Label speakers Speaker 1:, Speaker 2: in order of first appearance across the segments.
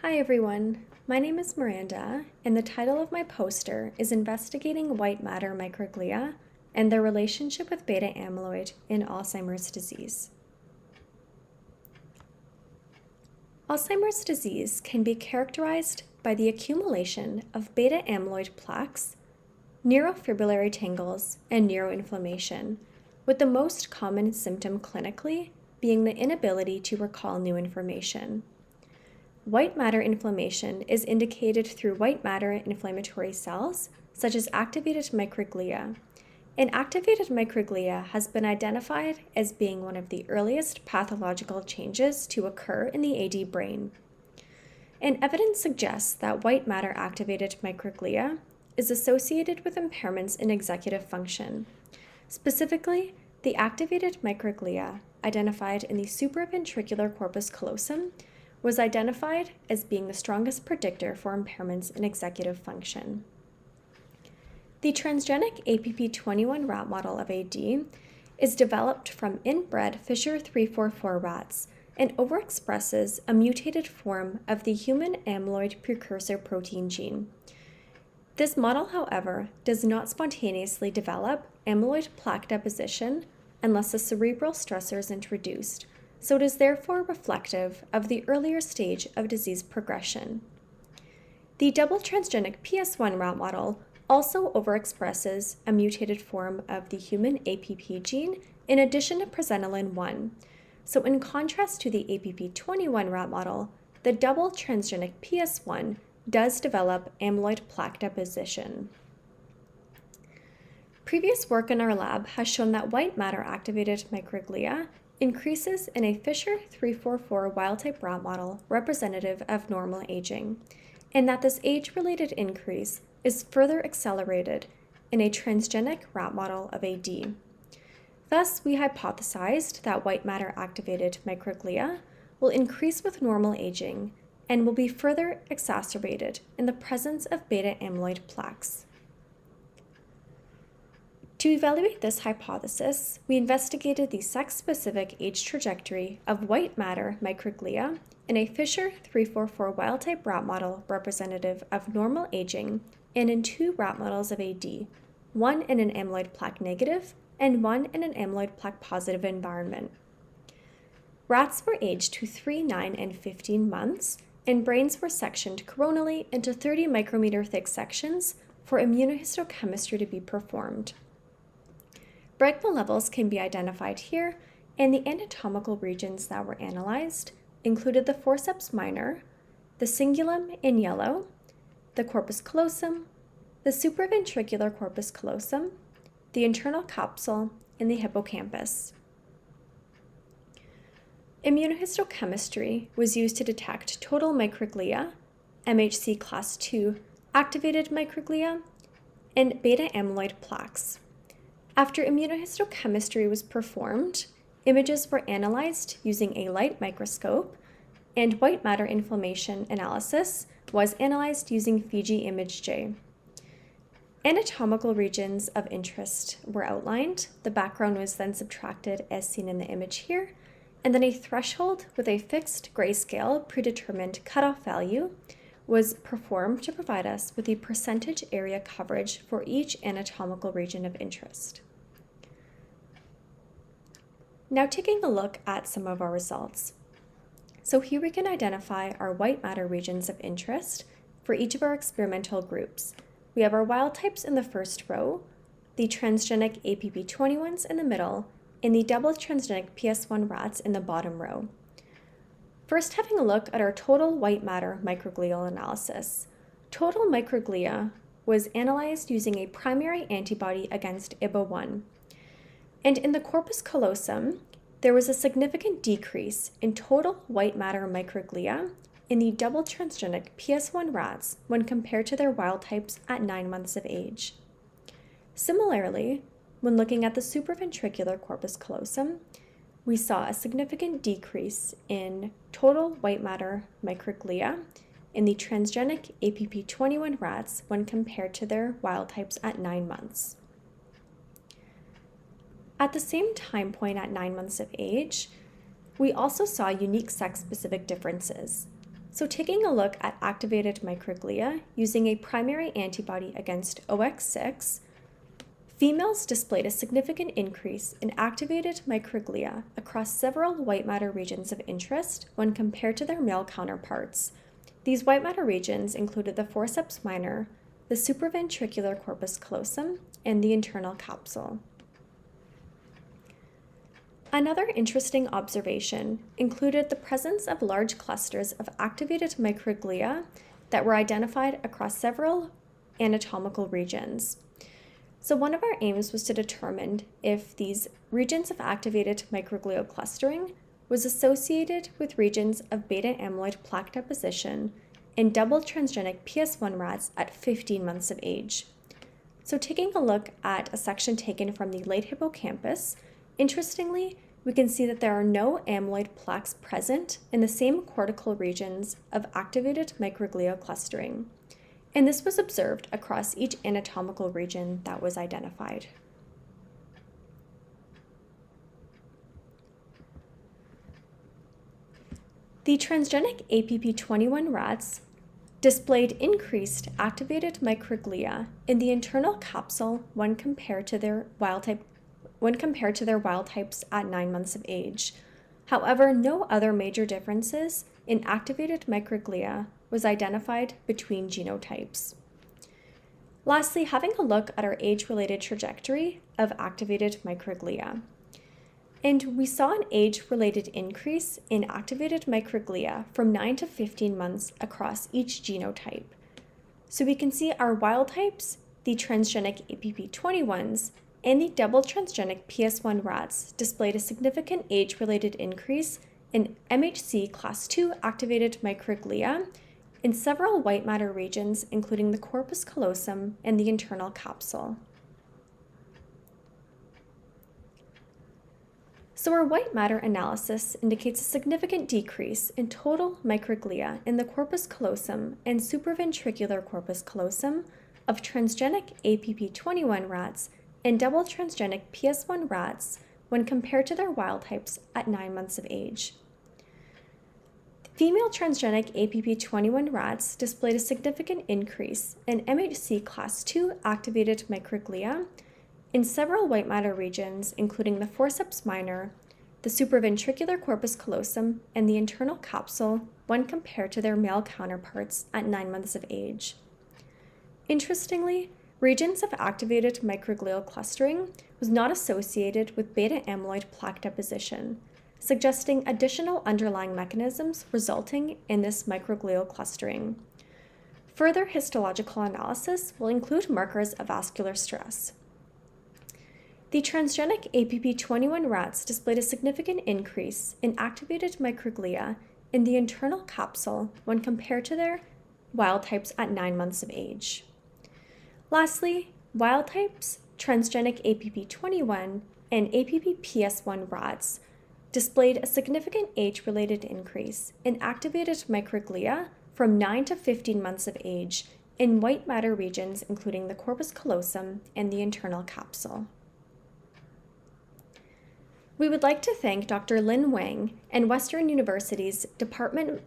Speaker 1: Hi everyone, my name is Miranda, and the title of my poster is Investigating White Matter Microglia and their Relationship with Beta Amyloid in Alzheimer's Disease. Alzheimer's disease can be characterized by the accumulation of beta amyloid plaques, neurofibrillary tangles, and neuroinflammation, with the most common symptom clinically being the inability to recall new information. White matter inflammation is indicated through white matter inflammatory cells, such as activated microglia. And activated microglia has been identified as being one of the earliest pathological changes to occur in the AD brain. And evidence suggests that white matter activated microglia is associated with impairments in executive function. Specifically, the activated microglia identified in the supraventricular corpus callosum was identified as being the strongest predictor for impairments in executive function. The transgenic APP21 rat model of AD is developed from inbred Fisher 344 rats and overexpresses a mutated form of the human amyloid precursor protein gene. This model, however, does not spontaneously develop amyloid plaque deposition unless a cerebral stressor is introduced, so it is therefore reflective of the earlier stage of disease progression. The double transgenic PS1 rat model also overexpresses a mutated form of the human APP gene in addition to presenilin 1. So in contrast to the APP21 rat model, the double transgenic PS1 does develop amyloid plaque deposition. Previous work in our lab has shown that white matter activated microglia increases in a Fisher 344 wild-type rat model representative of normal aging, and that this age-related increase is further accelerated in a transgenic rat model of AD. Thus, we hypothesized that white matter activated microglia will increase with normal aging and will be further exacerbated in the presence of beta amyloid plaques. To evaluate this hypothesis, we investigated the sex-specific age trajectory of white matter microglia in a Fisher 344 wild-type rat model representative of normal aging and in two rat models of AD, one in an amyloid plaque negative and one in an amyloid plaque positive environment. Rats were aged to 3, 9, and 15 months, and brains were sectioned coronally into 30 micrometer thick sections for immunohistochemistry to be performed. Bregma levels can be identified here, and the anatomical regions that were analyzed included the forceps minor, the cingulum in yellow, the corpus callosum, the supraventricular corpus callosum, the internal capsule, and the hippocampus. Immunohistochemistry was used to detect total microglia, MHC class II activated microglia, and beta amyloid plaques. After immunohistochemistry was performed, images were analyzed using a light microscope, and white matter inflammation analysis was analyzed using Fiji Image J. Anatomical regions of interest were outlined. The background was then subtracted as seen in the image here, and then a threshold with a fixed grayscale predetermined cutoff value was performed to provide us with the percentage area coverage for each anatomical region of interest. Now taking a look at some of our results. So here we can identify our white matter regions of interest for each of our experimental groups. We have our wild types in the first row, the transgenic APP21s in the middle, and the double transgenic PS1 rats in the bottom row. First, having a look at our total white matter microglial analysis. Total microglia was analyzed using a primary antibody against IBA1. And in the corpus callosum, there was a significant decrease in total white matter microglia in the double transgenic PS1 rats when compared to their wild types at 9 months of age. Similarly, when looking at the supraventricular corpus callosum, we saw a significant decrease in total white matter microglia in the transgenic APP21 rats when compared to their wild types at 9 months. At the same time point at 9 months of age, we also saw unique sex-specific differences. So taking a look at activated microglia using a primary antibody against OX6, females displayed a significant increase in activated microglia across several white matter regions of interest when compared to their male counterparts. These white matter regions included the forceps minor, the supraventricular corpus callosum, and the internal capsule. Another interesting observation included the presence of large clusters of activated microglia that were identified across several anatomical regions. So one of our aims was to determine if these regions of activated microglial clustering was associated with regions of beta amyloid plaque deposition in double transgenic PS1 rats at 15 months of age. So taking a look at a section taken from the late hippocampus, interestingly, we can see that there are no amyloid plaques present in the same cortical regions of activated microglial clustering, and this was observed across each anatomical region that was identified. The transgenic APP21 rats displayed increased activated microglia in the internal capsule when compared to their wild types at 9 months of age. However, no other major differences in activated microglia was identified between genotypes. Lastly, having a look at our age-related trajectory of activated microglia. And we saw an age-related increase in activated microglia from 9 to 15 months across each genotype. So we can see our wild types, the transgenic APP21s, and the double transgenic PS1 rats displayed a significant age-related increase in MHC class II activated microglia in several white matter regions, including the corpus callosum and the internal capsule. So our white matter analysis indicates a significant decrease in total microglia in the corpus callosum and supraventricular corpus callosum of transgenic APP21 rats and double transgenic PS1 rats when compared to their wild types at 9 months of age. Female transgenic APP21 rats displayed a significant increase in MHC class II activated microglia in several white matter regions, including the forceps minor, the supraventricular corpus callosum, and the internal capsule when compared to their male counterparts at 9 months of age. Interestingly, regions of activated microglial clustering was not associated with beta amyloid plaque deposition, suggesting additional underlying mechanisms resulting in this microglial clustering. Further histological analysis will include markers of vascular stress. The transgenic APP21 rats displayed a significant increase in activated microglia in the internal capsule when compared to their wild types at 9 months of age. Lastly, wild types, transgenic APP21 and APP-PS1 rats displayed a significant age-related increase in activated microglia from 9 to 15 months of age in white matter regions, including the corpus callosum and the internal capsule. We would like to thank Dr. Lin Wang and Western University's Department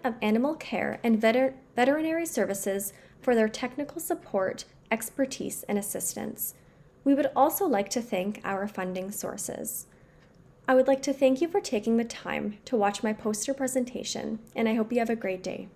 Speaker 1: of Animal Care and Veterinary Services for their technical support, expertise, and assistance. We would also like to thank our funding sources. I would like to thank you for taking the time to watch my poster presentation, and I hope you have a great day.